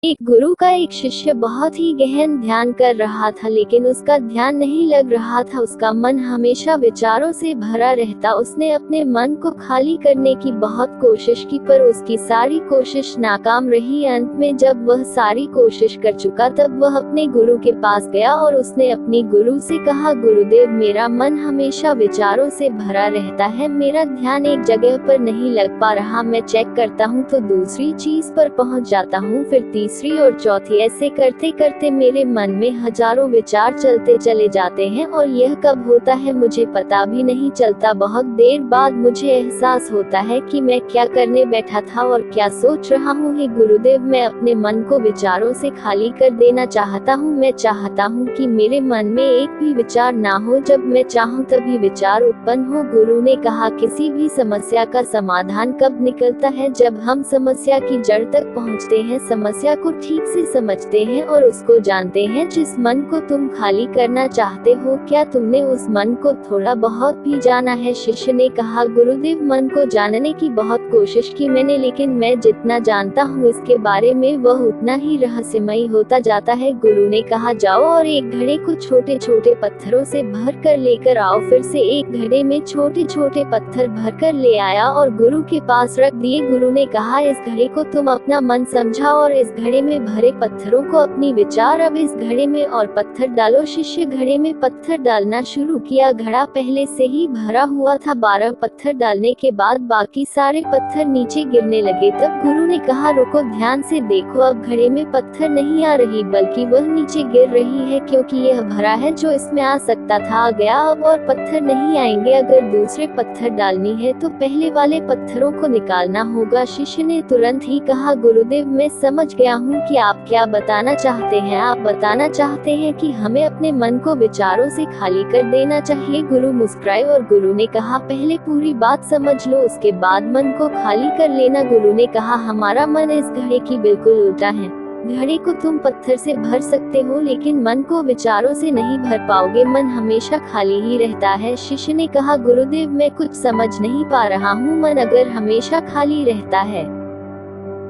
एक गुरु का एक शिष्य बहुत ही गहन ध्यान कर रहा था, लेकिन उसका ध्यान नहीं लग रहा था। उसका मन हमेशा विचारों से भरा रहता। उसने अपने मन को खाली करने की बहुत कोशिश की, पर उसकी सारी कोशिश नाकाम रही। अंत में जब वह सारी कोशिश कर चुका, तब वह अपने गुरु के पास गया और उसने अपने गुरु से कहा, गुरुदेव, मेरा मन हमेशा विचारों से भरा रहता है। मेरा ध्यान एक जगह पर नहीं लग पा रहा। मैं चेक करता हूँ तो दूसरी चीज पर पहुँच जाता हूँ, फिर तीसरी और चौथी। ऐसे करते करते मेरे मन में हजारों विचार चलते चले जाते हैं और यह कब होता है मुझे पता भी नहीं चलता। बहुत देर बाद मुझे एहसास होता है कि मैं क्या करने बैठा था और क्या सोच रहा हूँ। हे गुरुदेव, मैं अपने मन को विचारों से खाली कर देना चाहता हूँ। मैं चाहता हूँ कि मेरे मन में एक भी विचार ना हो। जब मैं चाहूँ तभी विचार उत्पन्न हो। गुरु ने कहा, किसी भी समस्या का समाधान कब निकलता है? जब हम समस्या की जड़ तक पहुँचते हैं, समस्या को ठीक से समझते हैं और उसको जानते हैं। जिस मन को तुम खाली करना चाहते हो, क्या तुमने उस मन को थोड़ा बहुत भी जाना है? शिष्य ने कहा, गुरुदेव, मन को जानने की बहुत कोशिश की मैंने, लेकिन मैं जितना जानता हूँ इसके बारे में वह उतना ही रहस्यमयी होता जाता है। गुरु ने कहा, जाओ और एक घड़े को छोटे छोटे पत्थरों से भर कर लेकर आओ। फिर से एक घड़े में छोटे छोटे पत्थर भर कर ले आया और गुरु के पास रख दिए। गुरु ने कहा, इस घड़े को तुम अपना मन समझा और इस घड़े में भरे पत्थरों को अपनी विचार। अब इस घड़े में और पत्थर डालो। शिष्य घड़े में पत्थर डालना शुरू किया। घड़ा पहले से ही भरा हुआ था। 12 पत्थर डालने के बाद बाकी सारे पत्थर नीचे गिरने लगे। तब गुरु ने कहा, रुको, ध्यान से देखो। अब घड़े में पत्थर नहीं आ रही, बल्कि वह नीचे गिर रही है, क्योंकि यह भरा है। जो इसमें आ सकता था आ गया, अब और पत्थर नहीं आएंगे। अगर दूसरे पत्थर डालनी है तो पहले वाले पत्थरों को निकालना होगा। शिष्य ने तुरंत ही कहा, गुरुदेव, मैं समझ गया हूँ कि आप क्या बताना चाहते हैं। आप बताना चाहते हैं कि हमें अपने मन को विचारों से खाली कर देना चाहिए। गुरु मुस्कुराए और गुरु ने कहा, पहले पूरी बात समझ लो, उसके बाद मन को खाली कर लेना। गुरु ने कहा, हमारा मन इस घड़े की बिल्कुल उल्टा है। घड़े को तुम पत्थर से भर सकते हो, लेकिन मन को विचारों से नहीं भर पाओगे। मन हमेशा खाली ही रहता है। शिष्य ने कहा, गुरुदेव, मैं कुछ समझ नहीं पा रहा हूँ। मन अगर हमेशा खाली रहता है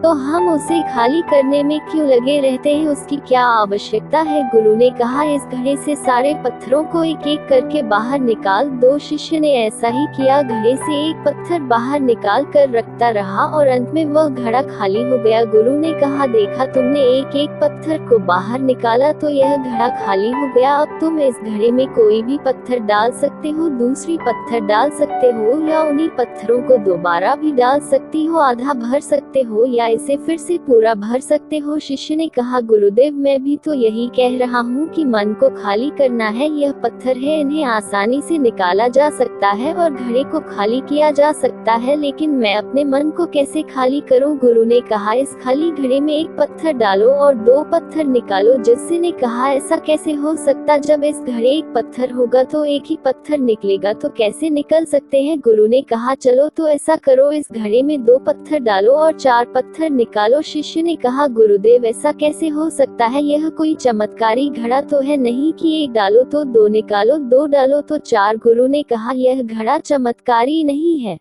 तो हम उसे खाली करने में क्यों लगे रहते हैं? उसकी क्या आवश्यकता है? गुरु ने कहा, इस घड़े से सारे पत्थरों को एक एक करके बाहर निकाल दो। शिष्य ने ऐसा ही किया। घड़े से एक पत्थर बाहर निकाल कर रखता रहा और अंत में वह घड़ा खाली हो गया। गुरु ने कहा, देखा, तुमने एक एक पत्थर को बाहर निकाला तो यह घड़ा खाली हो गया। अब तुम इस घड़े में कोई भी पत्थर डाल सकते हो, दूसरी पत्थर डाल सकते हो, या उन्हीं पत्थरों को दोबारा भी डाल सकती हो। आधा भर सकते हो या इसे फिर से पूरा भर सकते हो। शिष्य ने कहा, गुरुदेव, मैं भी तो यही कह रहा हूँ कि मन को खाली करना है। यह पत्थर है, इन्हें आसानी से निकाला जा सकता है और घड़े को खाली किया जा सकता है, लेकिन मैं अपने मन को कैसे खाली करूँ? गुरु ने कहा, इस खाली घड़े में एक पत्थर डालो और 2 पत्थर निकालो। जिससे ने कहा, ऐसा कैसे हो सकता? जब इस घड़े एक पत्थर होगा तो एक ही पत्थर निकलेगा, तो कैसे निकल सकते हैं? गुरु ने कहा, चलो तो ऐसा करो, इस घड़े में 2 पत्थर डालो और 4 पत्थर निकालो। शिष्य ने कहा, गुरुदेव, ऐसा कैसे हो सकता है? यह कोई चमत्कारी घड़ा तो है नहीं कि एक डालो तो 2 निकालो, 2 डालो तो 4। गुरु ने कहा, यह घड़ा चमत्कारी नहीं है,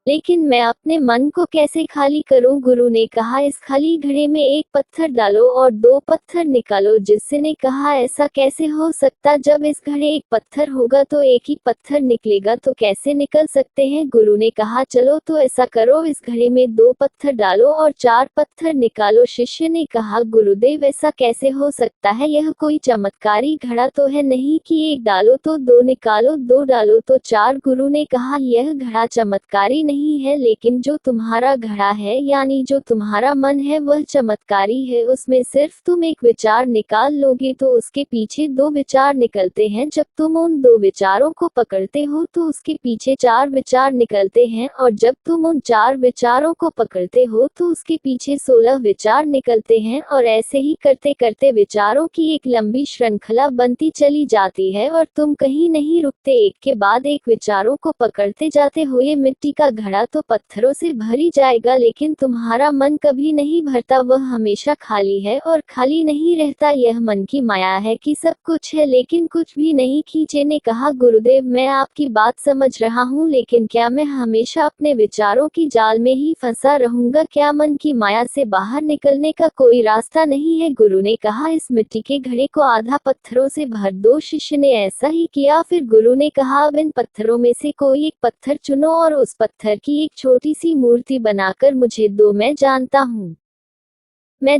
लेकिन मैं अपने मन को कैसे खाली करूं? गुरु ने कहा, इस खाली घड़े में एक पत्थर डालो और 2 पत्थर निकालो। जिससे ने कहा, ऐसा कैसे हो सकता? जब इस घड़े एक पत्थर होगा तो एक ही पत्थर निकलेगा, तो कैसे निकल सकते हैं? गुरु ने कहा, चलो तो ऐसा करो, इस घड़े में 2 पत्थर डालो और 4 पत्थर निकालो। शिष्य ने कहा, गुरुदेव, ऐसा कैसे हो सकता है? यह कोई चमत्कारी घड़ा तो है नहीं कि एक डालो तो 2 निकालो, 2 डालो तो 4। गुरु ने कहा, यह घड़ा चमत्कारी नहीं है, लेकिन जो तुम्हारा घड़ा है, यानी जो तुम्हारा मन है, वह चमत्कारी है। उसमें सिर्फ तुम एक विचार निकाल लोगे तो उसके पीछे 2 विचार निकलते हैं। जब तुम उन 2 विचारों को पकड़ते हो तो उसके पीछे 4 विचार निकलते हैं, और जब तुम उन 4 विचारों को पकड़ते हो तो उसके पीछे 16 विचार निकलते हैं, और ऐसे ही करते करते विचारों की एक लंबी श्रृंखला बनती चली जाती है और तुम कहीं नहीं रुकते। एक के बाद एक विचारों को पकड़ते जाते हो। ये मिट्टी का घड़ा तो पत्थरों से भरी जाएगा, लेकिन तुम्हारा मन कभी नहीं भरता, वह हमेशा खाली है और खाली नहीं रहता। यह मन की माया है कि सब कुछ है लेकिन कुछ भी नहीं। खींचे ने कहा, गुरुदेव मैं आपकी बात समझ रहा हूँ, लेकिन क्या मैं हमेशा अपने विचारों की जाल में ही फंसा रहूंगा? क्या मन की माया से बाहर निकलने का कोई रास्ता नहीं है? गुरु ने कहा, इस मिट्टी के घड़े को आधा पत्थरों से भर दो। शिष्य ने ऐसा ही किया। फिर गुरु ने कहा, अब इन पत्थरों में से कोई एक पत्थर चुनो और उस पत्थर की एक छोटी सी मूर्ति बनाकर मुझे दो। मैं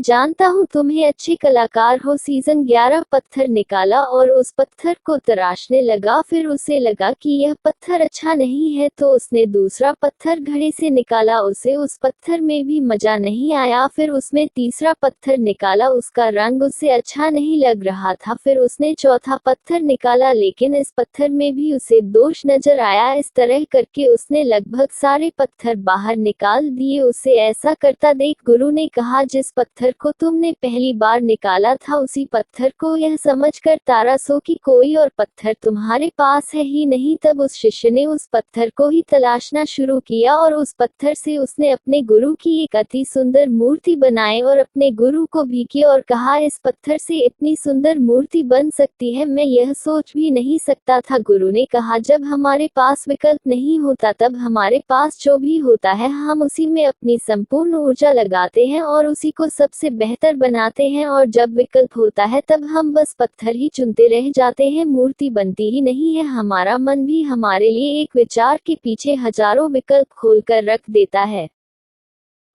जानता हूँ तुम्हें अच्छे कलाकार हो। सीजन 11 पत्थर निकाला और उस पत्थर को तराशने लगा। फिर उसे लगा कि यह पत्थर अच्छा नहीं है, तो उसने दूसरा पत्थर घड़े से निकाला। उसे उस पत्थर में भी मजा नहीं आया। फिर उसने तीसरा पत्थर निकाला, उसका रंग उसे अच्छा नहीं लग रहा था। फिर उसने चौथा पत्थर निकाला, लेकिन इस पत्थर में भी उसे दोष नजर आया। इस तरह करके उसने लगभग सारे पत्थर बाहर निकाल दिए। उसे ऐसा करता देख गुरु ने कहा, जिस पत्थर को तुमने पहली बार निकाला था उसी पत्थर को यह समझकर तारासो कि कोई और पत्थर तुम्हारे पास है ही नहीं। तब उस शिष्य ने उस पत्थर को ही तलाशना शुरू किया और उस पत्थर से उसने अपने गुरु की एक अति सुंदर मूर्ति बनाई और अपने गुरु को भी की और कहा, इस पत्थर से इतनी सुंदर मूर्ति बन सकती है, मैं यह सोच भी नहीं सकता था। गुरु ने कहा, जब हमारे पास विकल्प नहीं होता तब हमारे पास जो भी होता है हम उसी में अपनी संपूर्ण ऊर्जा लगाते हैं और उसी को सबसे बेहतर बनाते हैं। और जब विकल्प होता है तब हम बस पत्थर ही चुनते रह जाते हैं, मूर्ति बनती ही नहीं है। हमारा मन भी हमारे लिए एक विचार के पीछे हजारों विकल्प खोलकर रख देता है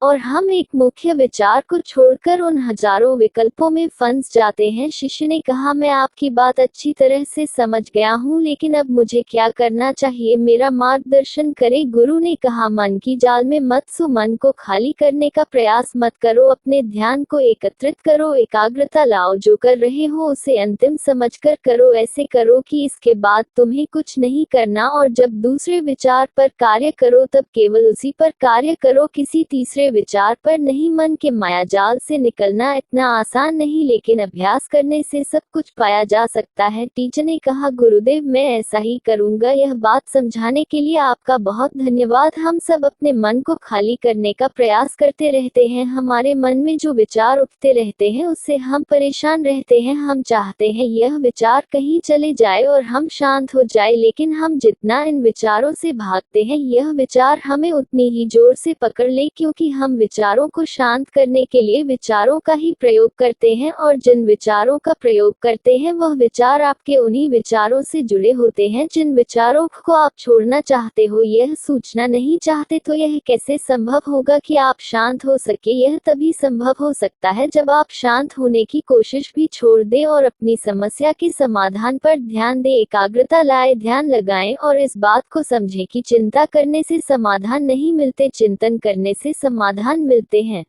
और हम एक मुख्य विचार को छोड़कर उन हजारों विकल्पों में फंस जाते हैं। शिष्य ने कहा, मैं आपकी बात अच्छी तरह से समझ गया हूँ, लेकिन अब मुझे क्या करना चाहिए? मेरा मार्गदर्शन करें। गुरु ने कहा, मन की जाल में मत सो, मन को खाली करने का प्रयास मत करो, अपने ध्यान को एकत्रित करो, एकाग्रता लाओ, जो कर रहे हो उसे अंतिम समझकर करो। ऐसे करो कि इसके बाद तुम्हें कुछ नहीं करना और जब दूसरे विचार पर कार्य करो तब केवल उसी पर कार्य करो, किसी तीसरे विचार पर नहीं। मन के माया जाल से निकलना इतना आसान नहीं, लेकिन अभ्यास करने से सब कुछ पाया जा सकता है। टीचर ने कहा, गुरुदेव मैं ऐसा ही करूंगा। यह बात समझाने के लिए आपका बहुत धन्यवाद। हम सब अपने मन को खाली करने का प्रयास करते रहते हैं, हमारे मन में जो विचार उठते रहते हैं उससे हम परेशान रहते हैं। हम चाहते हैं यह विचार कहीं चले जाए और हम शांत हो जाए, लेकिन हम जितना इन विचारों से भागते हैं यह विचार हमें उतनी ही जोर से पकड़ ले, क्योंकि हम विचारों को शांत करने के लिए विचारों का ही प्रयोग करते हैं और जिन विचारों का प्रयोग करते हैं वह विचार आपके उन्हीं विचारों से जुड़े होते हैं जिन विचारों को आप छोड़ना चाहते हो। यह सूचना नहीं चाहते तो यह कैसे संभव होगा कि आप शांत हो सके? यह तभी संभव हो सकता है जब आप शांत होने की कोशिश भी छोड़ दें और अपनी समस्या के समाधान पर ध्यान दें, एकाग्रता लाए, ध्यान लगाएं और इस बात को समझें कि चिंता करने से समाधान नहीं मिलते, चिंतन करने से समाधान मिलते हैं।